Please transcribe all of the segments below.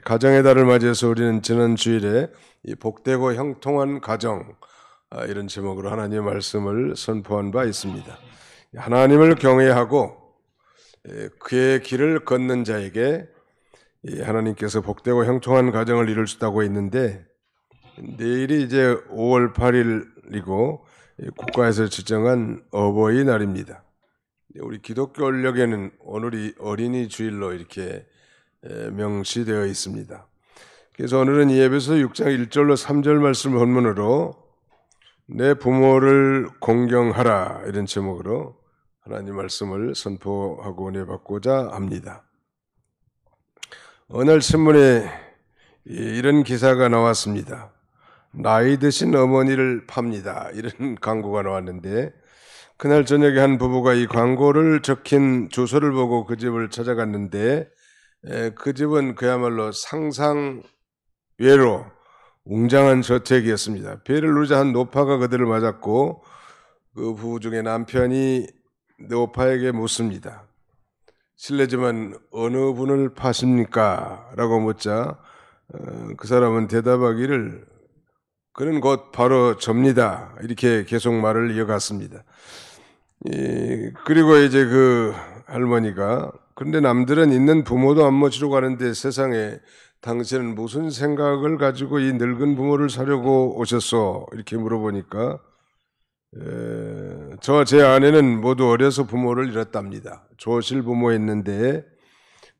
가정의 달을 맞이해서 우리는 지난 주일에 이 복되고 형통한 가정 이런 제목으로 하나님의 말씀을 선포한 바 있습니다. 하나님을 경외하고 그의 길을 걷는 자에게 하나님께서 복되고 형통한 가정을 이룰 수 있다고 했는데, 내일이 이제 5월 8일이고 국가에서 지정한 어버이날입니다. 우리 기독교 원력에는 오늘이 어린이 주일로 이렇게 명시되어 있습니다. 그래서 오늘은 에베소 6장 1절로 3절 말씀 본문으로 내 부모를 공경하라 이런 제목으로 하나님 말씀을 선포하고 은혜 받고자 합니다. 어느 날 신문에 이런 기사가 나왔습니다. 나이 드신 어머니를 팝니다. 이런 광고가 나왔는데, 그날 저녁에 한 부부가 이 광고를 적힌 주소를 보고 그 집을 찾아갔는데, 그 집은 그야말로 상상 외로 웅장한 저택이었습니다. 배를 누르자 한 노파가 그들을 맞았고, 그 부부 중에 남편이 노파에게 묻습니다. 실례지만 어느 분을 파십니까? 라고 묻자 그 사람은 대답하기를 그는 곧 바로 접니다. 이렇게 계속 말을 이어갔습니다. 그리고 이제 그 할머니가, 그런데 남들은 있는 부모도 안 모시러 가는데 세상에 당신은 무슨 생각을 가지고 이 늙은 부모를 사려고 오셨소? 이렇게 물어보니까 저와 제 아내는 모두 어려서 부모를 잃었답니다. 조실 부모였는데,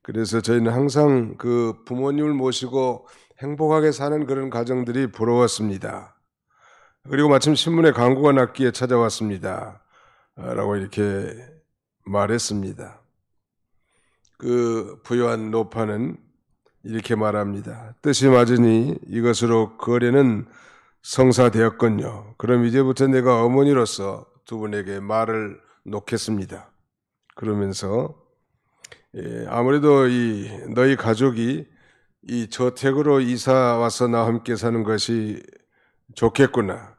그래서 저희는 항상 그 부모님을 모시고 행복하게 사는 그런 가정들이 부러웠습니다. 그리고 마침 신문에 광고가 났기에 찾아왔습니다. 라고 이렇게 말했습니다. 그 부유한 노파는 이렇게 말합니다. 뜻이 맞으니 이것으로 거래는 성사되었군요. 그럼 이제부터 내가 어머니로서 두 분에게 말을 놓겠습니다. 그러면서 아무래도 너희 가족이 이 저택으로 이사 와서 나와 함께 사는 것이 좋겠구나.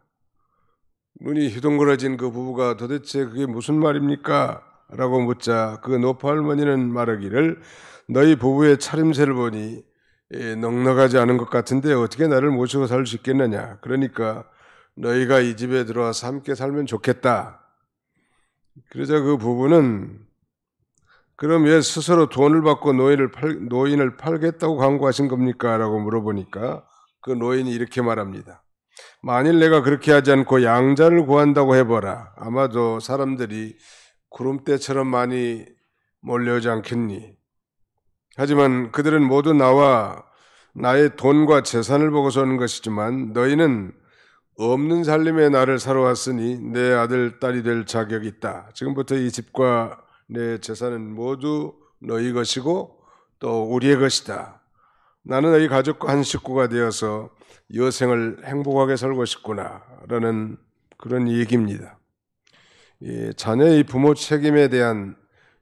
눈이 휘둥그러진 그 부부가 도대체 그게 무슨 말입니까? 라고 묻자 그 노파 할머니는 말하기를, 너희 부부의 차림새를 보니 넉넉하지 않은 것 같은데 어떻게 나를 모시고 살 수 있겠느냐. 그러니까 너희가 이 집에 들어와서 함께 살면 좋겠다. 그러자 그 부부는 그럼 왜 스스로 돈을 받고 노인을 팔겠다고 광고하신 겁니까? 라고 물어보니까 그 노인이 이렇게 말합니다. 만일 내가 그렇게 하지 않고 양자를 구한다고 해보라. 아마도 사람들이 구름대처럼 많이 몰려오지 않겠니? 하지만 그들은 모두 나와 나의 돈과 재산을 보고서 오는 것이지만 너희는 없는 살림에 나를 사러 왔으니 내 아들, 딸이 될 자격이 있다. 지금부터 이 집과 내 재산은 모두 너희 것이고 또 우리의 것이다. 나는 너희 가족과 한 식구가 되어서 여생을 행복하게 살고 싶구나 라는 그런 얘기입니다. 자녀의 부모 책임에 대한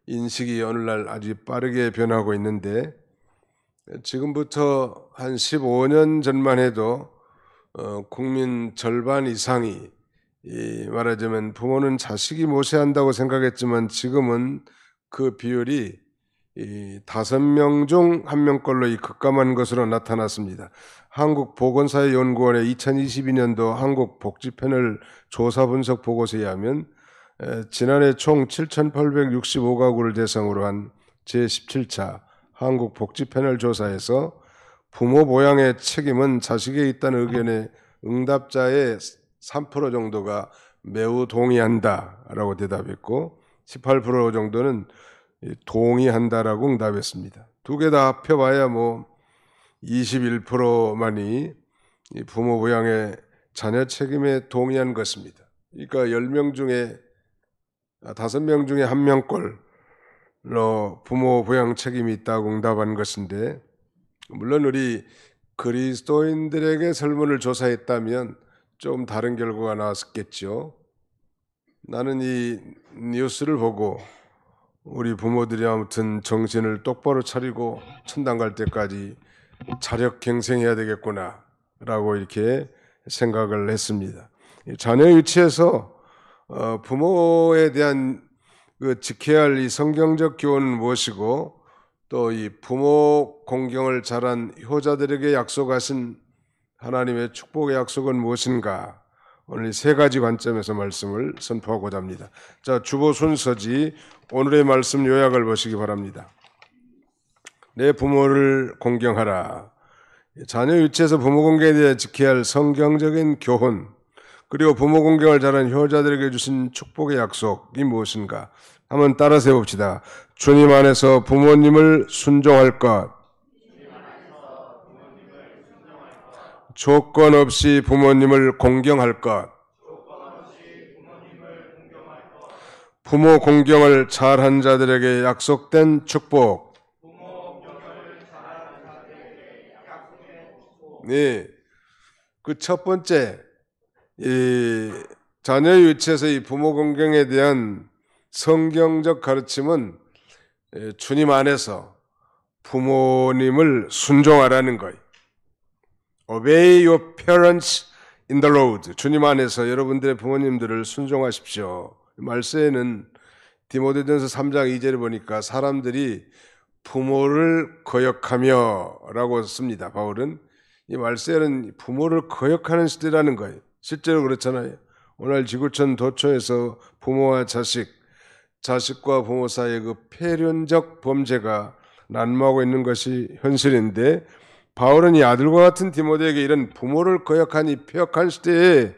인식이 오늘날 아주 빠르게 변하고 있는데, 지금부터 한 15년 전만 해도 국민 절반 이상이 말하자면 부모는 자식이 모셔야 한다고 생각했지만, 지금은 그 비율이 5명 중 1명꼴로 급감한 것으로 나타났습니다. 한국보건사회연구원의 2022년도 한국복지패널 조사 분석 보고서에 의하면 지난해 총 7,865가구를 대상으로 한 제17차 한국복지패널 조사에서 부모 보양의 책임은 자식에 있다는 의견의 응답자의 3% 정도가 매우 동의한다라고 대답했고, 18% 정도는 동의한다라고 응답했습니다. 두 개 다 합해봐야 21%만이 부모 부양의 자녀 책임에 동의한 것입니다. 그러니까 10명 중에 5명 중에 1명꼴로 부모 부양 책임이 있다고 응답한 것인데, 물론 우리 그리스도인들에게 설문을 조사했다면 좀 다른 결과가 나왔겠죠. 나는 이 뉴스를 보고 우리 부모들이 아무튼 정신을 똑바로 차리고 천당 갈 때까지 자력갱생해야 되겠구나 라고 이렇게 생각을 했습니다. 자녀의 위치에서 부모에 대한 그 지켜야 할 이 성경적 교훈은 무엇이고, 또 이 부모 공경을 잘한 효자들에게 약속하신 하나님의 축복의 약속은 무엇인가? 오늘 세 가지 관점에서 말씀을 선포하고자 합니다. 자, 주보 순서지 오늘의 말씀 요약을 보시기 바랍니다. 내 부모를 공경하라. 자녀 유치에서 부모 공경에 대해 지켜야 할 성경적인 교훈, 그리고 부모 공경을 잘한 효자들에게 주신 축복의 약속이 무엇인가? 한번 따라서 해봅시다. 주님 안에서 부모님을 순종할 것, 조건 없이 부모님을 공경할 것, 부모 공경을 잘한 자들에게 약속된 축복. 네, 그 첫 번째, 이 자녀 유치에서 이 부모 공경에 대한 성경적 가르침은 주님 안에서 부모님을 순종하라는 거예요. Obey your parents in the Lord. 주님 안에서 여러분들의 부모님들을 순종하십시오. 말세에는 디모데전서 3장 2절을 보니까 사람들이 부모를 거역하며 라고 씁니다. 바울은 이 말세에는 부모를 거역하는 시대라는 거예요. 실제로 그렇잖아요. 오늘 지구촌 도처에서 부모와 자식과 부모 사이의 그 폐륜적 범죄가 난무하고 있는 것이 현실인데, 바울은 이 아들과 같은 디모데에게 이런 부모를 거역한 이 폐역한 시대에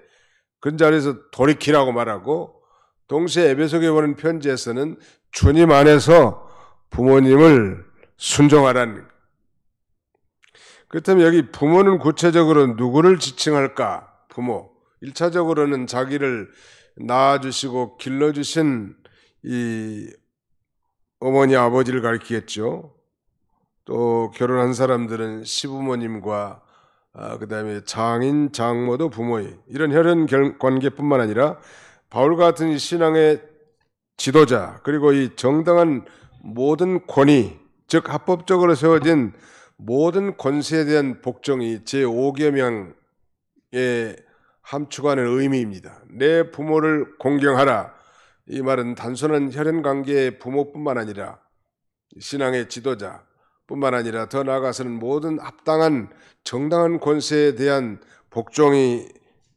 그런 자리에서 돌이키라고 말하고, 동시에 에베소서에 보는 편지에서는 주님 안에서 부모님을 순종하라는 거예요. 그렇다면 여기 부모는 구체적으로 누구를 지칭할까? 부모. 1차적으로는 자기를 낳아주시고 길러주신 이 어머니 아버지를 가리키겠죠. 또 결혼한 사람들은 시부모님과 그다음에 장인 장모도 부모의 이런 혈연 관계뿐만 아니라 바울 같은 이 신앙의 지도자, 그리고 이 정당한 모든 권위, 즉 합법적으로 세워진 모든 권세에 대한 복종이 제5계명에 함축하는 의미입니다. 내 부모를 공경하라. 이 말은 단순한 혈연관계의 부모뿐만 아니라 신앙의 지도자뿐만 아니라 더 나아가서는 모든 합당한 정당한 권세에 대한 복종이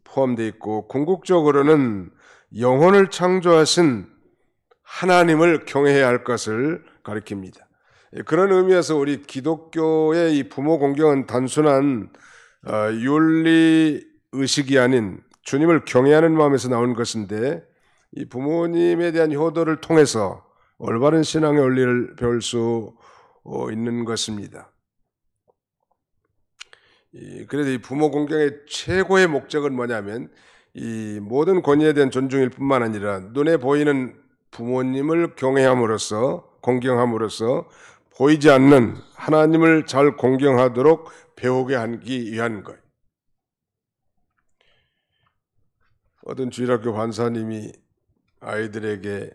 포함되어 있고, 궁극적으로는 영혼을 창조하신 하나님을 경외해야 할 것을 가리킵니다. 그런 의미에서 우리 기독교의 이 부모 공경은 단순한 윤리 의식이 아닌 주님을 경외하는 마음에서 나온 것인데, 이 부모님에 대한 효도를 통해서 올바른 신앙의 원리를 배울 수 있는 것입니다. 그래서 이 부모 공경의 최고의 목적은 뭐냐면 이 모든 권위에 대한 존중일 뿐만 아니라 눈에 보이는 부모님을 경외함으로써, 공경함으로써 보이지 않는 하나님을 잘 공경하도록 배우게 하기 위한 것. 어떤 주일학교 관사님이 아이들에게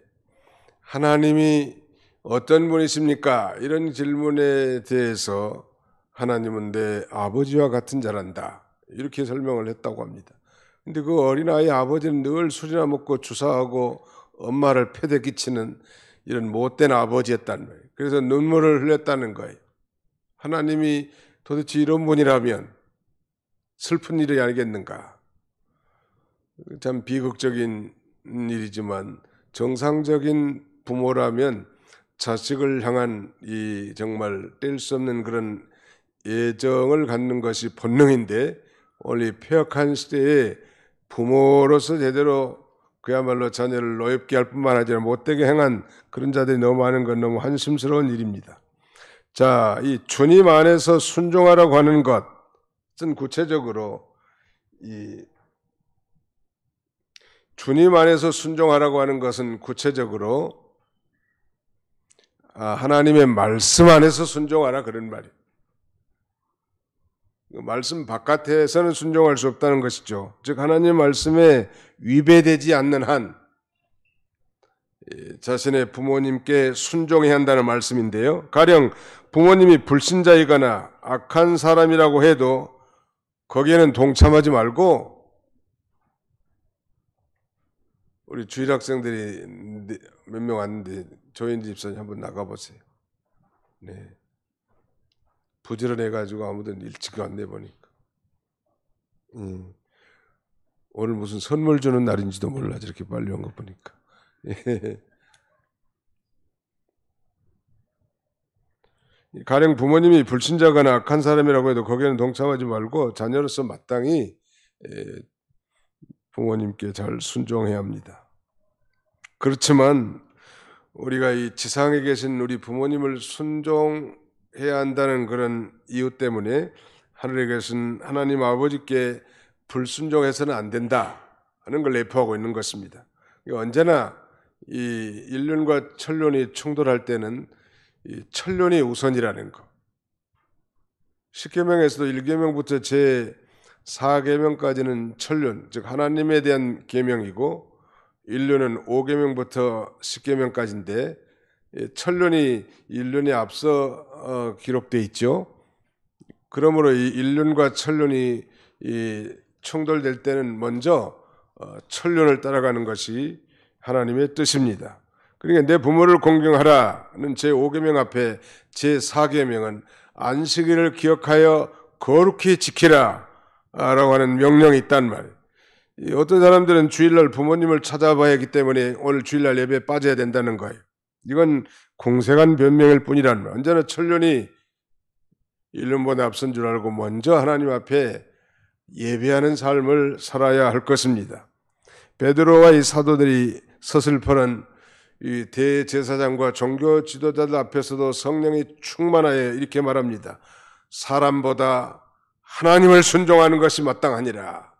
하나님이 어떤 분이십니까? 이런 질문에 대해서 하나님은 내 아버지와 같은 자란다, 이렇게 설명을 했다고 합니다. 근데 그 어린아이 아버지는 늘 술이나 먹고 주사하고 엄마를 패대 끼치는 이런 못된 아버지였다는 거예요. 그래서 눈물을 흘렸다는 거예요. 하나님이 도대체 이런 분이라면 슬픈 일이 아니겠는가? 참 비극적인 일이지만 정상적인 부모라면 자식을 향한 이 정말 뗄 수 없는 그런 애정을 갖는 것이 본능인데, 오늘 이 폐역한 시대에 부모로서 제대로 그야말로 자녀를 노엽게 할 뿐만 아니라 못되게 행한 그런 자들이 너무 많은 건 너무 한심스러운 일입니다. 자, 이 주님 안에서 순종하라고 하는 것은 구체적으로 이 주님 안에서 순종하라고 하는 것은 구체적으로 하나님의 말씀 안에서 순종하라, 그런 말이에요. 말씀 바깥에서는 순종할 수 없다는 것이죠. 즉 하나님 말씀에 위배되지 않는 한 자신의 부모님께 순종해야 한다는 말씀인데요. 가령 부모님이 불신자이거나 악한 사람이라고 해도 거기에는 동참하지 말고, 우리 주일 학생들이 몇 명 왔는데 조인 집사님 한번 나가보세요. 네. 부지런해가지고 아무도 일찍 안 내보니까. 오늘 무슨 선물 주는 날인지도 몰라 저렇게 빨리 온 거 보니까. 가령 부모님이 불신자거나 악한 사람이라고 해도 거기에는 동참하지 말고 자녀로서 마땅히 부모님께 잘 순종해야 합니다. 그렇지만 우리가 이 지상에 계신 우리 부모님을 순종해야 한다는 그런 이유 때문에 하늘에 계신 하나님 아버지께 불순종해서는 안 된다 하는 걸 내포하고 있는 것입니다. 언제나 이 인륜과 천륜이 충돌할 때는 이 천륜이 우선이라는 거. 십계명에서도 1계명부터 제 4계명까지는 천륜, 즉 하나님에 대한 계명이고 인륜은 5계명부터 10계명까지인데 천륜이 인륜에 앞서 기록되어 있죠. 그러므로 이 인륜과 천륜이 충돌될 때는 먼저 천륜을 따라가는 것이 하나님의 뜻입니다. 그러니까 내 부모를 공경하라는 제5계명 앞에 제4계명은 안식일을 기억하여 거룩히 지키라 라고 하는 명령이 있단 말이에요. 어떤 사람들은 주일날 부모님을 찾아봐야 하기 때문에 오늘 주일날 예배에 빠져야 된다는 거예요. 이건 공색한 변명일 뿐이란 말이에요. 언제나 천륜이 일륜보다 앞선 줄 알고 먼저 하나님 앞에 예배하는 삶을 살아야 할 것입니다. 베드로와 이 사도들이 서슬퍼는 이 대제사장과 종교 지도자들 앞에서도 성령이 충만하여 이렇게 말합니다. 사람보다 하나님을 순종하는 것이 마땅하니라.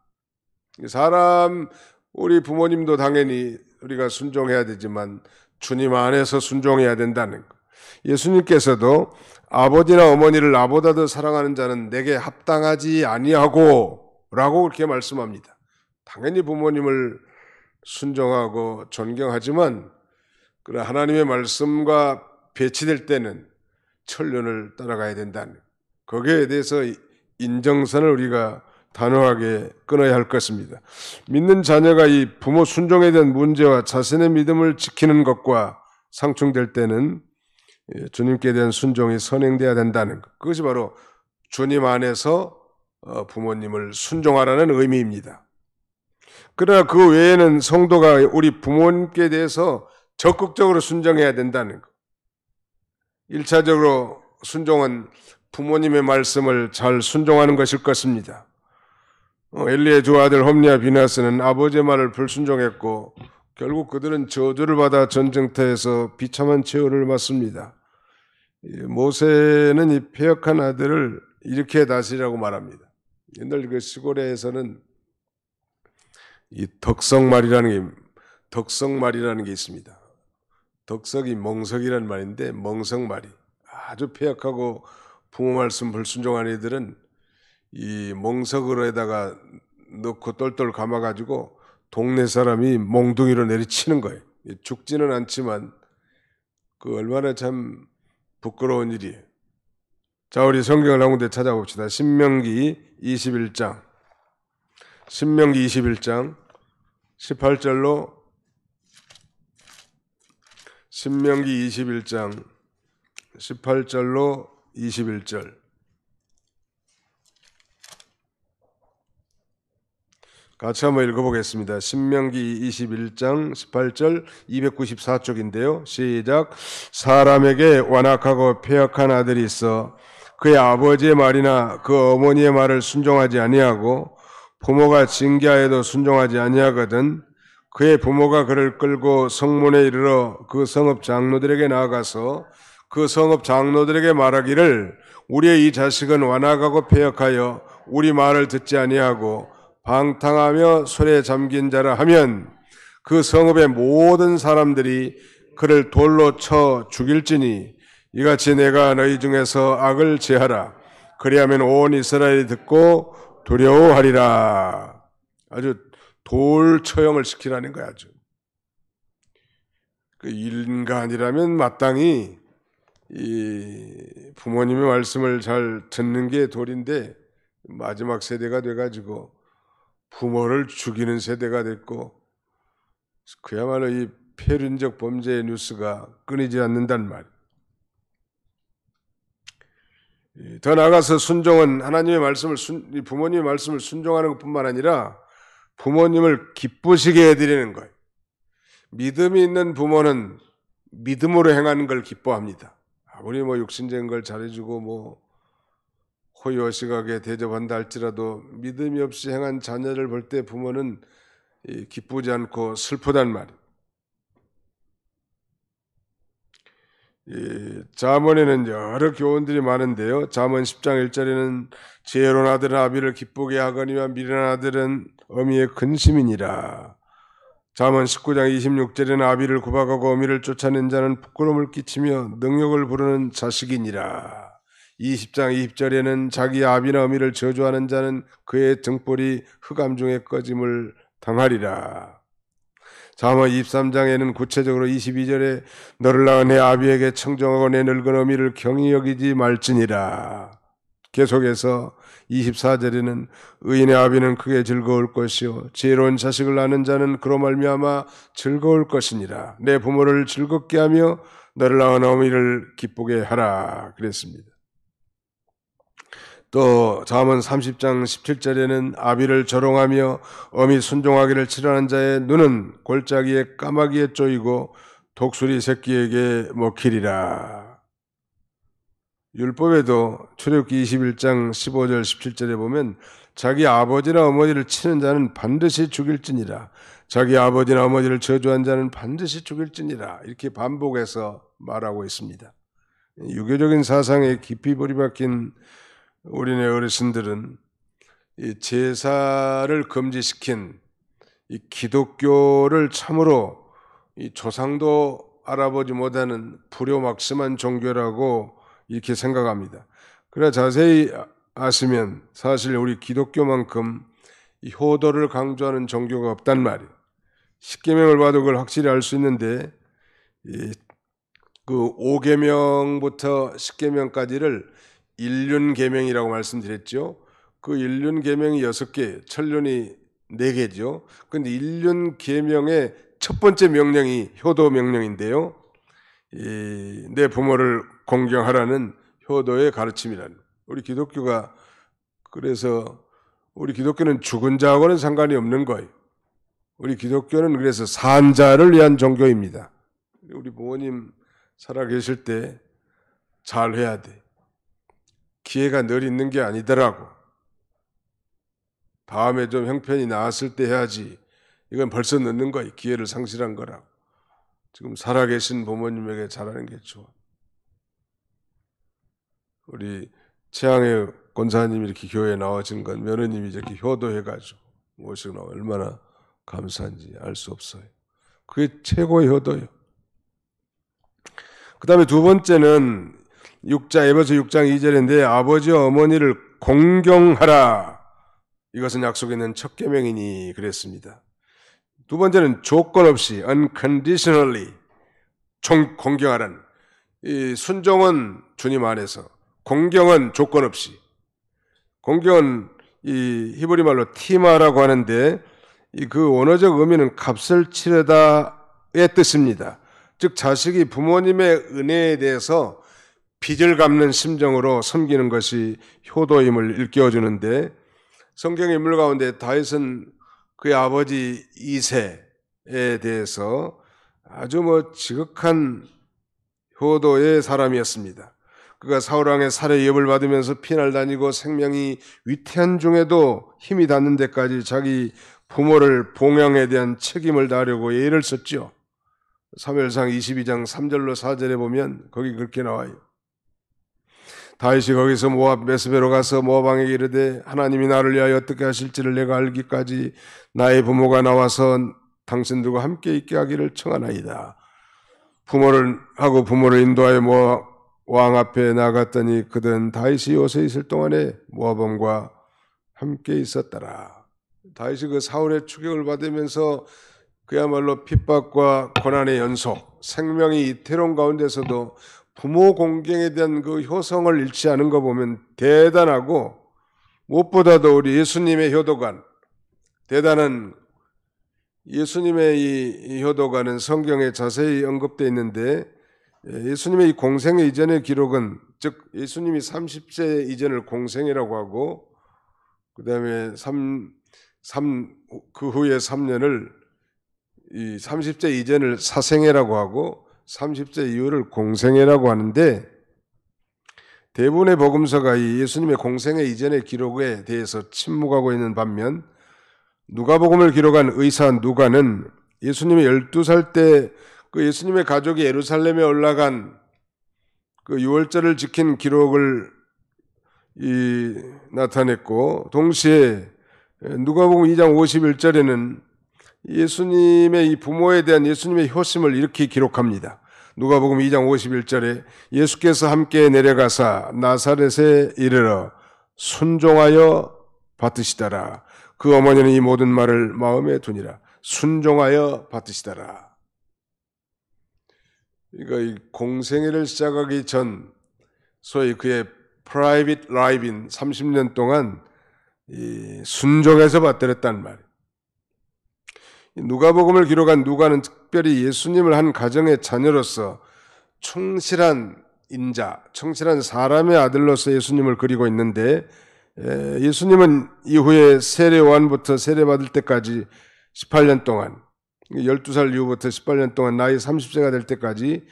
사람, 우리 부모님도 당연히 우리가 순종해야 되지만 주님 안에서 순종해야 된다는 것. 예수님께서도 아버지나 어머니를 나보다 더 사랑하는 자는 내게 합당하지 아니하고 라고 그렇게 말씀합니다. 당연히 부모님을 순종하고 존경하지만 그러나 하나님의 말씀과 배치될 때는 천륜을 따라가야 된다는 거기에 대해서 인정선을 우리가 단호하게 끊어야 할 것입니다. 믿는 자녀가 이 부모 순종에 대한 문제와 자신의 믿음을 지키는 것과 상충될 때는 주님께 대한 순종이 선행돼야 된다는 것. 그것이 바로 주님 안에서 부모님을 순종하라는 의미입니다. 그러나 그 외에는 성도가 우리 부모님께 대해서 적극적으로 순종해야 된다는 것. 1차적으로 순종은 부모님의 말씀을 잘 순종하는 것일 것입니다. 엘리의 두 아들 홈리와 비나스는 아버지의 말을 불순종했고 결국 그들은 저주를 받아 전쟁터에서 비참한 최후를 맞습니다. 모세는 이 패역한 아들을 이렇게 다스리라고 말합니다. 옛날 그 시골에서는 이 덕석말이라는 게 있습니다. 덕석이 멍석이라는 말인데 멍석말이 아주 패역하고 부모 말씀 불순종한 애들은 이 멍석으로에다가 넣고 똘똘 감아가지고 동네 사람이 몽둥이로 내리치는 거예요. 죽지는 않지만 그 얼마나 참 부끄러운 일이에요. 자, 우리 성경을 한 군데 찾아봅시다. 신명기 21장 18절로 신명기 21장 18절로 21절 같이 한번 읽어보겠습니다. 신명기 21장 18절 294쪽인데요. 시작. 사람에게 완악하고 패역한 아들이 있어 그의 아버지의 말이나 그 어머니의 말을 순종하지 아니하고 부모가 징계하여도 순종하지 아니하거든 그의 부모가 그를 끌고 성문에 이르러 그 성읍 장로들에게 나아가서 그 성읍 장로들에게 말하기를 우리의 이 자식은 완악하고 패역하여 우리 말을 듣지 아니하고 방탕하며 손에 잠긴 자라 하면 그 성읍의 모든 사람들이 그를 돌로 쳐 죽일지니 이같이 내가 너희 중에서 악을 제하라. 그리하면 온 이스라엘이 듣고 두려워하리라. 아주 돌 처형을 시키라는 거야. 아주 그 인간이라면 마땅히 이 부모님의 말씀을 잘 듣는 게 도리인데 마지막 세대가 돼가지고 부모를 죽이는 세대가 됐고 그야말로 이 폐륜적 범죄의 뉴스가 끊이지 않는단 말이에요. 더 나아가서 순종은 하나님의 말씀을 부모님의 말씀을 순종하는 것뿐만 아니라 부모님을 기쁘시게 해드리는 거예요. 믿음이 있는 부모는 믿음으로 행하는 걸 기뻐합니다. 아무리 육신적인 걸 잘해주고 호의호식하게 대접한다 할지라도 믿음이 없이 행한 자녀를 볼 때 부모는 기쁘지 않고 슬프단 말이에요. 잠언에는 여러 교훈들이 많은데요. 잠언 10장 1절에는 지혜로운 아들은 아비를 기쁘게 하거니와 미련한 아들은 어미의 근심이니라. 잠언 19장 26절에는 아비를 구박하고 어미를 쫓아낸 자는 부끄러움을 끼치며 능욕을 부르는 자식이니라. 20장 20절에는 자기 아비나 어미를 저주하는 자는 그의 등불이 흑암 중에 꺼짐을 당하리라. 잠언 23장에는 구체적으로 22절에 너를 낳은 내 아비에게 청정하고 내 늙은 어미를 경히 여기지 말지니라. 계속해서 24절에는 의인의 아비는 크게 즐거울 것이요 지혜로운 자식을 낳는 자는 그로 말미암아 즐거울 것이니라. 내 부모를 즐겁게 하며 너를 낳은 어미를 기쁘게 하라 그랬습니다. 또 잠언 30장 17절에는 아비를 조롱하며 어미 순종하기를 치려는 자의 눈은 골짜기에 까마귀에 쪼이고 독수리 새끼에게 먹히리라. 율법에도 출애굽기 21장 15절 17절에 보면 자기 아버지나 어머니를 치는 자는 반드시 죽일지니라. 자기 아버지나 어머니를 저주한 자는 반드시 죽일지니라. 이렇게 반복해서 말하고 있습니다. 유교적인 사상에 깊이 뿌리박힌 우리네 어르신들은 이 제사를 금지시킨 이 기독교를 참으로 이 조상도 알아보지 못하는 불효막심한 종교라고 이렇게 생각합니다. 그러나 자세히 아시면 사실 우리 기독교만큼 이 효도를 강조하는 종교가 없단 말이에요. 십계명을 봐도 그걸 확실히 알 수 있는데 그 5계명부터 10계명까지를 일륜계명이라고 말씀드렸죠. 그 일륜계명이 6개, 천륜이 4개죠. 그런데 일륜계명의 첫 번째 명령이 효도 명령인데요. 내 부모를 공경하라는 효도의 가르침이라는. 우리 기독교가 그래서 우리 기독교는 죽은 자하고는 상관이 없는 거예요. 우리 기독교는 그래서 산 자를 위한 종교입니다. 우리 부모님 살아계실 때 잘해야 돼. 기회가 늘 있는 게 아니더라고. 다음에 좀 형편이 나았을 때 해야지. 이건 벌써 늦는 거예요. 기회를 상실한 거라고. 지금 살아계신 부모님에게 잘하는 게 좋아. 우리 최양의 권사님이 이렇게 교회에 나와진 건 며느님이 이렇게 효도해가지고 모시고 나와 얼마나 감사한지 알 수 없어요. 그게 최고의 효도예요. 그 다음에 두 번째는 에베소 6장 2절에 내 아버지와 어머니를 공경하라. 이것은 약속에 있는 첫 계명이니 그랬습니다. 두 번째는 조건 없이 unconditionally 공경하라는. 이 순종은 주님 안에서, 공경은 조건 없이. 공경은 이 히브리 말로 티마라고 하는데 그 원어적 의미는 값을 치르다의 뜻입니다. 즉 자식이 부모님의 은혜에 대해서 빚을 갚는 심정으로 섬기는 것이 효도임을 일깨워주는데, 성경의 인물 가운데 다윗은 그의 아버지 이새에 대해서 아주 지극한 효도의 사람이었습니다. 그가 사울왕의 살해 위협을 받으면서 피날 다니고 생명이 위태한 중에도 힘이 닿는 데까지 자기 부모를 봉양에 대한 책임을 다하려고 애를 썼죠. 사무엘상 22장 3절로 4절에 보면 거기 그렇게 나와요. 다윗이 거기서 모압 메스베로 가서 모압 왕에게 이르되 하나님이 나를 위하여 어떻게 하실지를 내가 알기까지 나의 부모가 나와서 당신들과 함께 있게 하기를 청하나이다. 부모를 인도하여 모압 왕 앞에 나갔더니 그들은 다윗이 요새 있을 동안에 모압 왕과 함께 있었더라. 다윗이 그 사울의 추격을 받으면서 그야말로 핍박과 고난의 연속, 생명이 이태로운 가운데서도 부모 공경에 대한 그 효성을 잃지 않은 거 보면 대단하고, 무엇보다도 우리 예수님의 효도관, 대단한 예수님의 이 효도관은 성경에 자세히 언급되어 있는데 예수님의 이 공생 이전의 기록은, 즉 예수님이 30세 이전을 공생이라고 하고, 그 다음에 그 후에 3년을 이 30세 이전을 사생애라고 하고 30세 이후를 공생애라고 하는데, 대부분의 복음서가 이 예수님의 공생애 이전의 기록에 대해서 침묵하고 있는 반면, 누가복음을 기록한 의사 누가는 예수님이 12살 때 그 예수님의 가족이 예루살렘에 올라간 그 유월절을 지킨 기록을 나타냈고, 동시에 누가복음 2장 51절에는 예수님의 이 부모에 대한 예수님의 효심을 이렇게 기록합니다. 누가복음 2장 51절에 예수께서 함께 내려가사 나사렛에 이르러 순종하여 받으시더라. 그 어머니는 이 모든 말을 마음에 두니라. 순종하여 받으시더라. 그러니까 이 공생애를 시작하기 전 소위 그의 프라이빗 라이브인 30년 동안 순종해서 받들었다는 말이에요. 누가복음을 기록한 누가는 특별히 예수님을 한 가정의 자녀로서 충실한 인자, 충실한 사람의 아들로서 예수님을 그리고 있는데, 예수님은 이후에 세례 요한부터 세례받을 때까지 18년 동안, 12살 이후부터 18년 동안 나이 30세가 될 때까지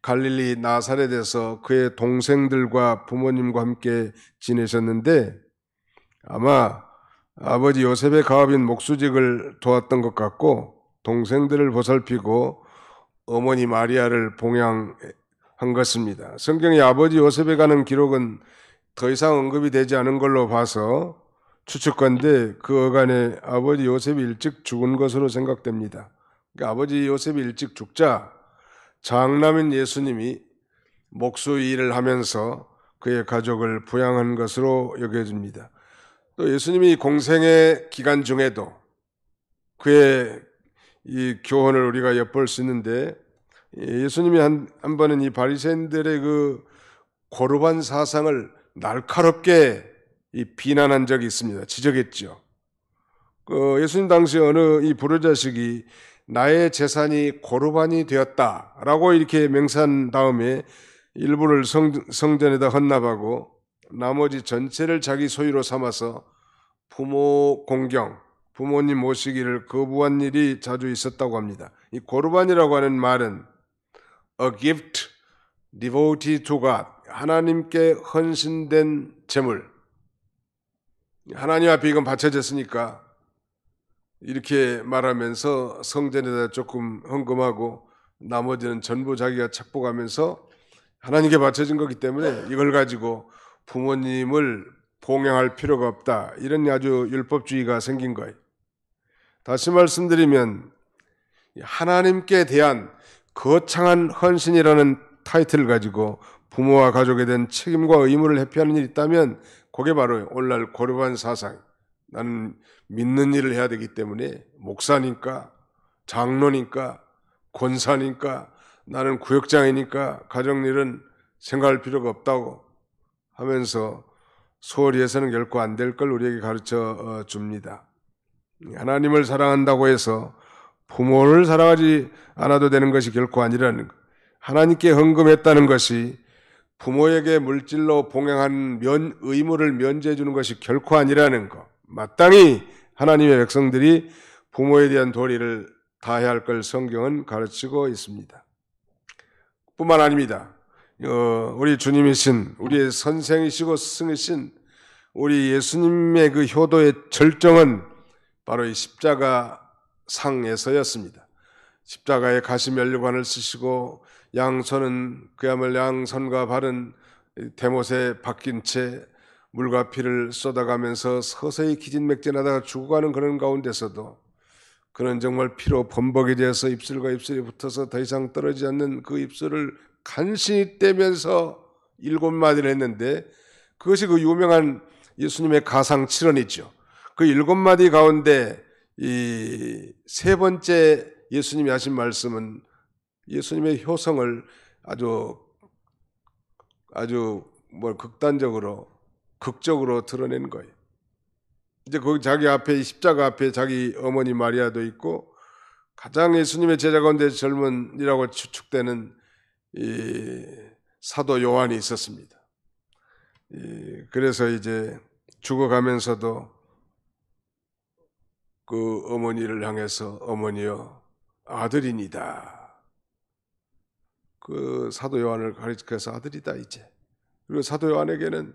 갈릴리 나사렛에서 그의 동생들과 부모님과 함께 지내셨는데, 아마 아버지 요셉의 가업인 목수직을 도왔던 것 같고, 동생들을 보살피고 어머니 마리아를 봉양한 것입니다. 성경에 아버지 요셉에 관한 기록은 더 이상 언급이 되지 않은 걸로 봐서 추측컨대 그 어간에 아버지 요셉이 일찍 죽은 것으로 생각됩니다. 그러니까 아버지 요셉이 일찍 죽자 장남인 예수님이 목수 일을 하면서 그의 가족을 부양한 것으로 여겨집니다. 또 예수님이 공생의 기간 중에도 그의 이 교훈을 우리가 엿볼 수 있는데, 예수님이 한 번은 이 바리새인들의 그 고르반 사상을 날카롭게 비난한 적이 있습니다. 지적했죠. 예수님 당시 어느 이 부르자식이 나의 재산이 고르반이 되었다라고 이렇게 맹세한 다음에 일부를 성전에다 헌납하고 나머지 전체를 자기 소유로 삼아서 부모 공경, 부모님 모시기를 거부한 일이 자주 있었다고 합니다. 이 고르반이라고 하는 말은 a gift devoted to God, 하나님께 헌신된 제물, 하나님 앞에 이건 바쳐졌으니까 이렇게 말하면서 성전에다 조금 헌금하고 나머지는 전부 자기가 착복하면서 하나님께 바쳐진 거기 때문에 이걸 가지고 부모님을 봉양할 필요가 없다, 이런 아주 율법주의가 생긴 거예요. 다시 말씀드리면 하나님께 대한 거창한 헌신이라는 타이틀을 가지고 부모와 가족에 대한 책임과 의무를 회피하는 일이 있다면 그게 바로 오늘날 고르반 사상, 나는 믿는 일을 해야 되기 때문에 목사니까, 장로니까, 권사니까, 나는 구역장이니까 가정일은 생각할 필요가 없다고 하면서 소홀히해서는 결코 안 될 걸 우리에게 가르쳐 줍니다. 하나님을 사랑한다고 해서 부모를 사랑하지 않아도 되는 것이 결코 아니라는 것. 하나님께 헌금했다는 것이 부모에게 물질로 봉양한 의무를 면제해 주는 것이 결코 아니라는 것. 마땅히 하나님의 백성들이 부모에 대한 도리를 다해야 할 걸 성경은 가르치고 있습니다. 뿐만 아닙니다. 우리 주님이신, 우리의 선생이시고 스승이신 우리 예수님의 그 효도의 절정은 바로 이 십자가 상에서였습니다. 십자가에 가시면류관을 쓰시고 양손은 그야말로 양손과 발은 대못에 박힌 채 물과 피를 쏟아가면서 서서히 기진맥진하다가 죽어가는 그런 가운데서도 그는 정말 피로 범벅이 되어서 입술과 입술이 붙어서 더 이상 떨어지지 않는 그 입술을 간신히 떼면서 7마디를 했는데, 그것이 그 유명한 예수님의 가상 7언이죠. 그 7마디 가운데 이 세 번째 예수님이 하신 말씀은 예수님의 효성을 아주 극적으로 드러낸 거예요. 이제 거기 자기 앞에, 십자가 앞에 자기 어머니 마리아도 있고, 가장 예수님의 제자 가운데 젊은이라고 추측되는 이 사도 요한이 있었습니다. 그래서 이제 죽어가면서도 그 어머니를 향해서 어머니여 아들이니다. 그 사도 요한을 가리켜서 아들이다 이제. 그리고 사도 요한에게는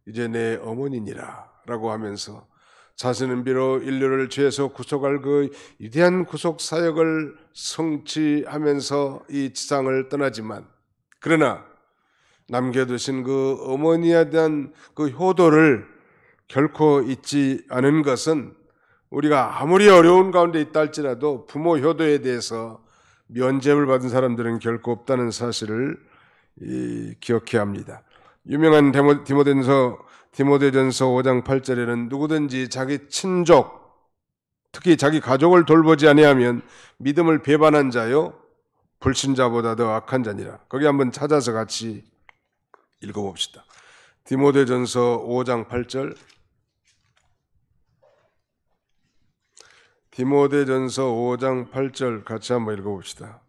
이제 내 어머니니라 라고 하면서 자신은 비록 인류를 죄에서 구속할 그 위대한 구속 사역을 성취하면서 이 지상을 떠나지만 그러나 남겨두신 그 어머니에 대한 그 효도를 결코 잊지 않은 것은 우리가 아무리 어려운 가운데 있다 할지라도 부모 효도에 대해서 면죄를 받은 사람들은 결코 없다는 사실을 기억해야 합니다. 유명한 디모데전서 5장 8절에는 누구든지 자기 친족, 특히 자기 가족을 돌보지 아니하면 믿음을 배반한 자요 불신자보다 더 악한 자니라. 거기 한번 찾아서 같이 읽어봅시다. 디모데전서 5장 8절. 디모데전서 5장 8절 같이 한번 읽어봅시다.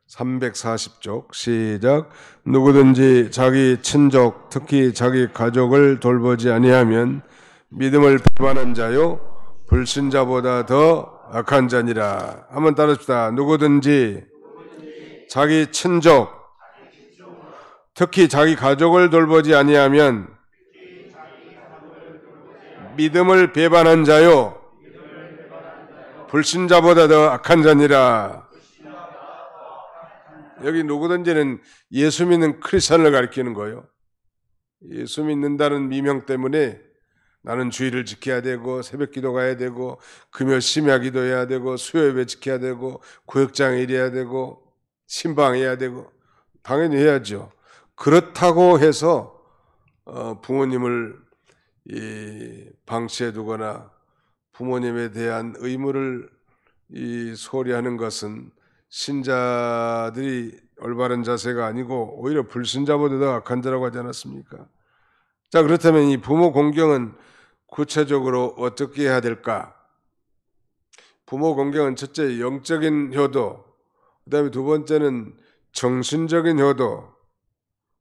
340쪽 시작. 누구든지 자기 친족 특히 자기 가족을 돌보지 아니하면 믿음을 배반한 자요 불신자보다 더 악한 자니라. 한번 따라합시다. 누구든지 자기 친족 특히 자기 가족을 돌보지 아니하면 믿음을 배반한 자요 불신자보다 더 악한 자니라. 여기 누구든지는 예수 믿는 크리스천을 가리키는 거예요. 예수 믿는다는 미명 때문에 나는 주의를 지켜야 되고 새벽 기도 가야 되고 금요 심야 기도해야 되고 수요 예배 지켜야 되고 구역장 일해야 되고 신방해야 되고 당연히 해야죠. 그렇다고 해서 부모님을 방치해 두거나 부모님에 대한 의무를 소홀히 하는 것은 신자들이 올바른 자세가 아니고 오히려 불신자보다 더 악한 자라고 하지 않았습니까? 자, 그렇다면 이 부모 공경은 구체적으로 어떻게 해야 될까? 부모 공경은 첫째 영적인 효도, 그 다음에 두 번째는 정신적인 효도,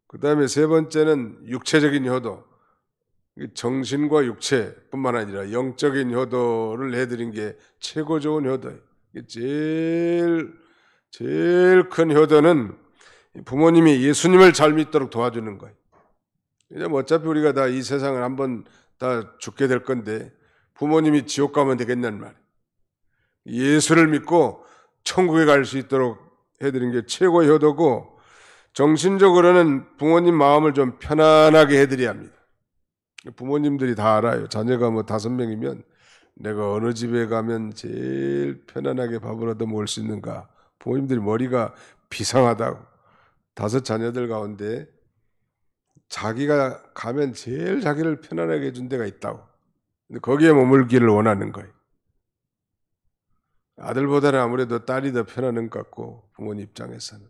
그 다음에 세 번째는 육체적인 효도. 정신과 육체뿐만 아니라 영적인 효도를 해드린 게 최고 좋은 효도예요. 제일 큰 효도는 부모님이 예수님을 잘 믿도록 도와주는 거예요. 왜냐면 어차피 우리가 다 이 세상을 한번 다 죽게 될 건데 부모님이 지옥 가면 되겠냐는 말이에요. 예수를 믿고 천국에 갈 수 있도록 해드린 게 최고의 효도고, 정신적으로는 부모님 마음을 좀 편안하게 해드려야 합니다. 부모님들이 다 알아요. 자녀가 뭐 5명이면 내가 어느 집에 가면 제일 편안하게 밥을 얻어 먹을 수 있는가. 부모님들이 머리가 비상하다고. 5 자녀들 가운데 자기가 가면 제일 자기를 편안하게 해준 데가 있다고. 근데 거기에 머물기를 원하는 거예요. 아들보다는 아무래도 딸이 더 편안한 것 같고, 부모님 입장에서는.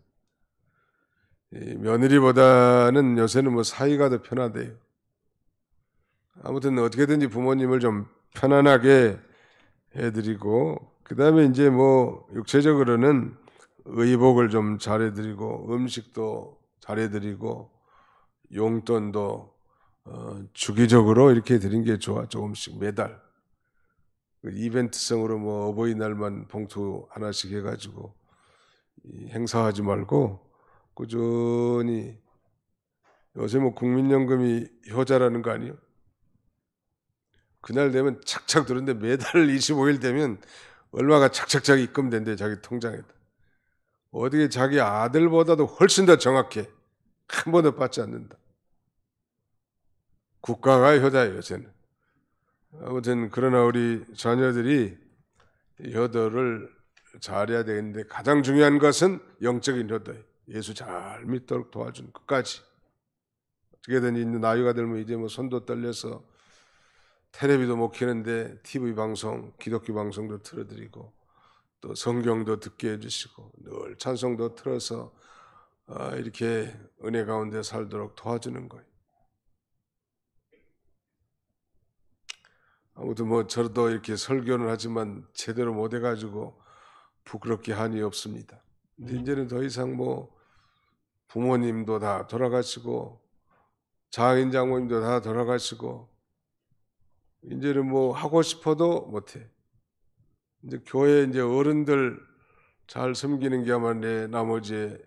며느리보다는 요새는 뭐 사이가 더 편하대요. 아무튼 어떻게든지 부모님을 좀 편안하게 해드리고, 그 다음에 이제 뭐 육체적으로는 의복을 좀 잘해드리고, 음식도 잘해드리고, 용돈도 주기적으로 이렇게 드린 게 좋아. 조금씩 매달 이벤트성으로 뭐 어버이날만 봉투 하나씩 해가지고 행사하지 말고 꾸준히. 요새 뭐 국민연금이 효자라는 거 아니에요? 그날 되면 착착 들었는데 매달 25일 되면 얼마가 착착착 입금된대, 자기 통장에다. 어떻게 자기 아들보다도 훨씬 더 정확해. 한 번도 빠지 않는다. 국가가 효자예요, 요새는. 아무튼 그러나 우리 자녀들이 효도를 잘해야 되는데 가장 중요한 것은 영적인 효도예요. 예수 잘 믿도록 도와주는 것까지. 어떻게든 이제 나이가 들면 이제 뭐 손도 떨려서 텔레비도 못 켜는데 TV 방송, 기독교 방송도 틀어드리고 또 성경도 듣게 해주시고 늘 찬송도 틀어서 이렇게 은혜 가운데 살도록 도와주는 거예요. 아무튼 뭐 저도 이렇게 설교는 하지만 제대로 못 해가지고 부끄럽게 한이 없습니다. 근데 이제는 더 이상 뭐 부모님도 다 돌아가시고 장인 장모님도 다 돌아가시고 이제는 뭐 하고 싶어도 못해. 이제 교회 이제 어른들 잘 섬기는 게야말로 내 나머지의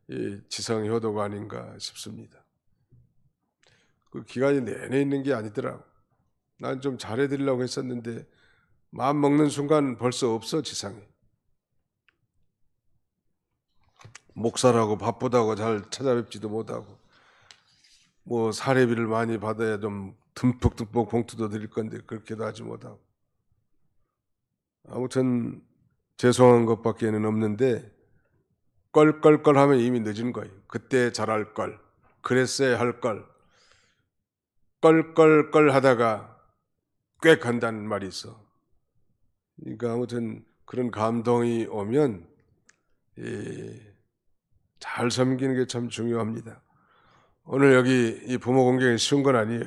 이 지상 효도가 아닌가 싶습니다. 그 기간이 내내 있는 게 아니더라고. 난 좀 잘해드리려고 했었는데 마음 먹는 순간 벌써 없어 지상에. 목사라고 바쁘다고 잘 찾아뵙지도 못하고 뭐 사례비를 많이 받아야 좀 듬뿍듬뿍 봉투도 드릴 건데 그렇게도 하지 못하고 아무튼 죄송한 것밖에는 없는데 껄껄껄 하면 이미 늦은 거예요. 그때 잘할 걸, 그랬어야 할 걸, 껄껄껄 하다가 꽤 간다는 말이 있어. 그러니까 아무튼 그런 감동이 오면 잘 섬기는 게 참 중요합니다. 오늘 여기 이 부모 공경이 쉬운 건 아니에요.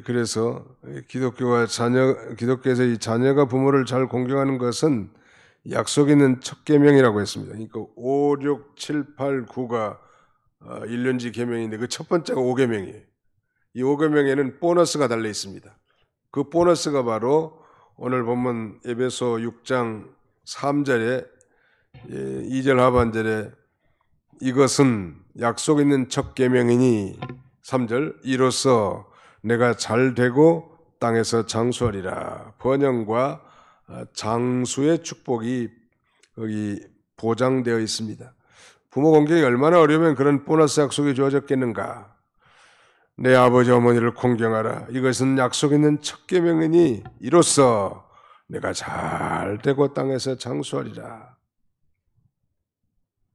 그래서 기독교에서 이 자녀가 부모를 잘 공경하는 것은 약속 있는 첫 계명이라고 했습니다. 그러니까 5, 6, 7, 8, 9가 1년지 계명인데 그 첫 번째가 5계명이에요. 이 5계명에는 보너스가 달려 있습니다. 그 보너스가 바로 오늘 보면 에베소 6장 3절에 2절 하반절에 이것은 약속 있는 첫 계명이니 3절 이로써 내가 잘 되고 땅에서 장수하리라. 번영과 장수의 축복이 거기 보장되어 있습니다. 부모 공경이 얼마나 어려우면 그런 보너스 약속이 주어졌겠는가. 내 아버지 어머니를 공경하라. 이것은 약속 있는 첫 계명이니 이로써 내가 잘 되고 땅에서 장수하리라.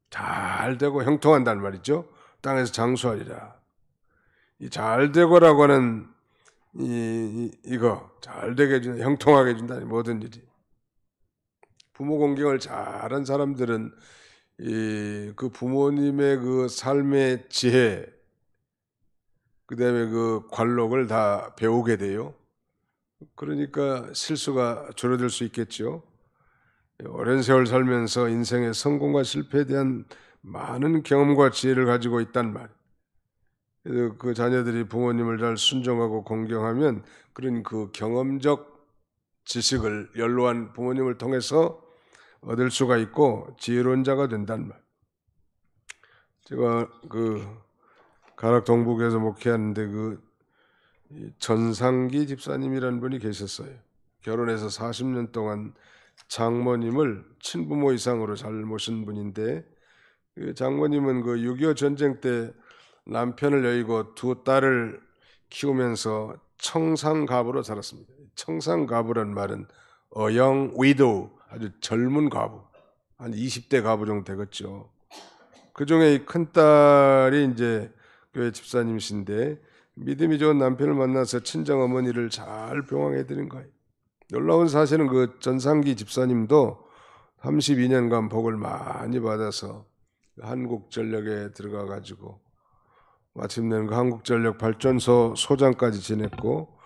잘 되고 형통한다는 말이죠. 땅에서 장수하리라. 이 잘 되고라고 하는 이거 잘 되게 해준다, 형통하게 해준다는 모든 일이. 부모 공경을 잘한 사람들은 그 부모님의 그 삶의 지혜, 그 다음에 그 관록을 다 배우게 돼요. 그러니까 실수가 줄어들 수 있겠죠. 오랜 세월 살면서 인생의 성공과 실패에 대한 많은 경험과 지혜를 가지고 있단 말. 그래서 그 자녀들이 부모님을 잘 순종하고 공경하면 그런 그 경험적 지식을 연로한 부모님을 통해서 얻을 수가 있고 지혜로운 자가 된단 말. 제가 그 가락 동북에서 목회하는데 그 전상기 집사님이라는 분이 계셨어요. 결혼해서 40년 동안 장모님을 친부모 이상으로 잘 모신 분인데 그 장모님은 그 6.25 전쟁 때 남편을 여의고 두 딸을 키우면서 청상가부로 살았습니다. 청상가부란 말은 어영 위도우, 아주 젊은 가부, 한 20대 가부 정도 되겠죠. 그 중에 이 큰딸이 이제 교회 집사님이신데 믿음이 좋은 남편을 만나서 친정 어머니를 잘 병행해 드린 거예요. 놀라운 사실은 그 전상기 집사님도 32년간 복을 많이 받아서 한국전력에 들어가 가지고 마침내 그 한국전력 발전소 소장까지 지냈고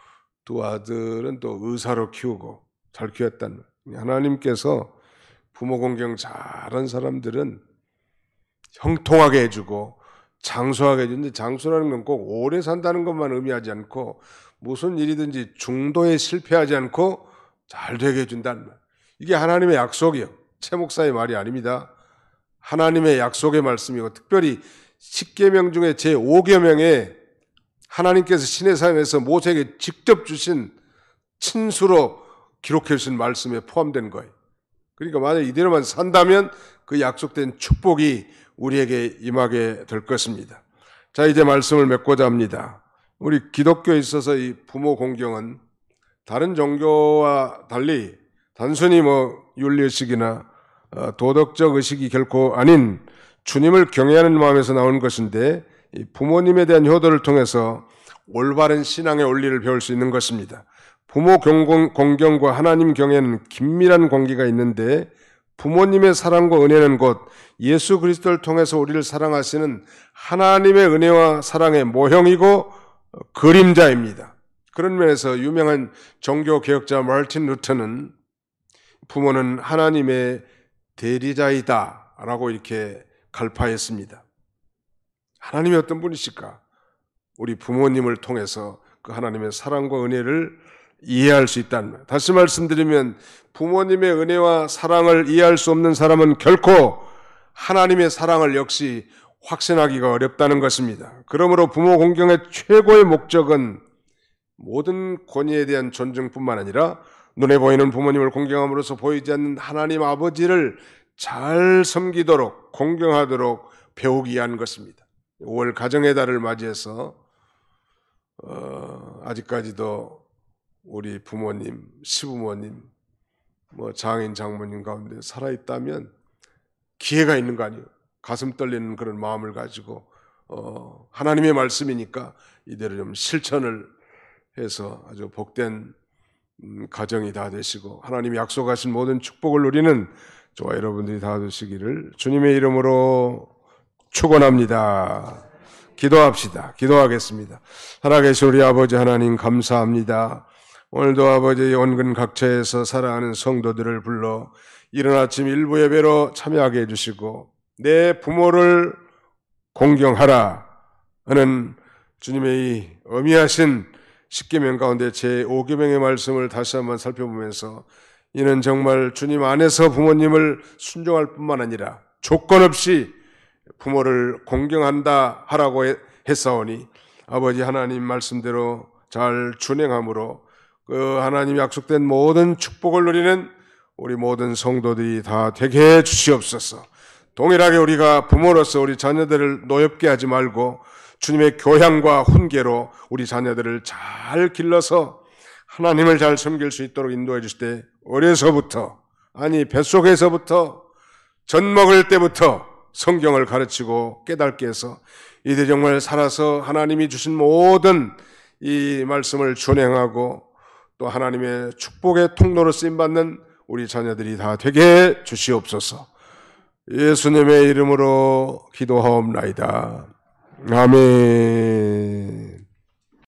두 아들은 또 의사로 키우고 잘 키웠다는 거예요. 하나님께서 부모 공경 잘한 사람들은 형통하게 해주고 장수하게 해주는데 장수라는 건 꼭 오래 산다는 것만 의미하지 않고 무슨 일이든지 중도에 실패하지 않고 잘 되게 해준다는 말. 이게 하나님의 약속이요. 최 목사의 말이 아닙니다. 하나님의 약속의 말씀이고 특별히 10계명 중에 제5계명에 하나님께서 시내산에서 모세에게 직접 주신 친수로 기록해 주신 말씀에 포함된 거예요. 그러니까 만약 이대로만 산다면 그 약속된 축복이 우리에게 임하게 될 것입니다. 자, 이제 말씀을 맺고자 합니다. 우리 기독교에 있어서 이 부모 공경은 다른 종교와 달리 단순히 뭐 윤리의식이나 도덕적 의식이 결코 아닌 주님을 경외하는 마음에서 나오는 것인데 이 부모님에 대한 효도를 통해서 올바른 신앙의 원리를 배울 수 있는 것입니다. 부모 공경과 하나님 경외는 긴밀한 관계가 있는데 부모님의 사랑과 은혜는 곧 예수 그리스도를 통해서 우리를 사랑하시는 하나님의 은혜와 사랑의 모형이고 그림자입니다. 그런 면에서 유명한 종교 개혁자 마르틴 루터는 부모는 하나님의 대리자이다 라고 이렇게 갈파했습니다. 하나님이 어떤 분이실까? 우리 부모님을 통해서 그 하나님의 사랑과 은혜를 이해할 수 있다는 말. 다시 말씀드리면 부모님의 은혜와 사랑을 이해할 수 없는 사람은 결코 하나님의 사랑을 역시 확신하기가 어렵다는 것입니다. 그러므로 부모 공경의 최고의 목적은 모든 권위에 대한 존중뿐만 아니라 눈에 보이는 부모님을 공경함으로써 보이지 않는 하나님 아버지를 잘 섬기도록 공경하도록 배우기 위한 것입니다. 5월 가정의 달을 맞이해서 아직까지도 우리 부모님, 시부모님, 장인, 장모님 가운데 살아있다면 기회가 있는 거 아니에요. 가슴 떨리는 그런 마음을 가지고 하나님의 말씀이니까 이대로 좀 실천을 해서 아주 복된 가정이 다 되시고 하나님이 약속하신 모든 축복을 누리는 저와 여러분들이 다 되시기를 주님의 이름으로 축원합니다. 기도합시다. 기도하겠습니다. 살아계신 우리 아버지 하나님 감사합니다. 오늘도 아버지의 온근 각처에서 살아가는 성도들을 불러 이른 아침 일부 예배로 참여하게 해주시고 내 부모를 공경하라 하는 주님의 이 엄미하신 십계명 가운데 제5계명의 말씀을 다시 한번 살펴보면서 이는 정말 주님 안에서 부모님을 순종할 뿐만 아니라 조건 없이 부모를 공경한다 하라고 했사오니 아버지 하나님 말씀대로 잘 준행함으로 그 하나님 약속된 모든 축복을 누리는 우리 모든 성도들이 다 되게 해 주시옵소서. 동일하게 우리가 부모로서 우리 자녀들을 노엽게 하지 말고 주님의 교양과 훈계로 우리 자녀들을 잘 길러서 하나님을 잘 섬길 수 있도록 인도해 주실 때 어려서부터 아니 뱃속에서부터 젖 먹을 때부터 성경을 가르치고 깨닫게 해서 이들 정말 살아서 하나님이 주신 모든 이 말씀을 준행하고 또 하나님의 축복의 통로로 쓰임받는 우리 자녀들이 다 되게 해 주시옵소서. 예수님의 이름으로 기도하옵나이다. 아멘.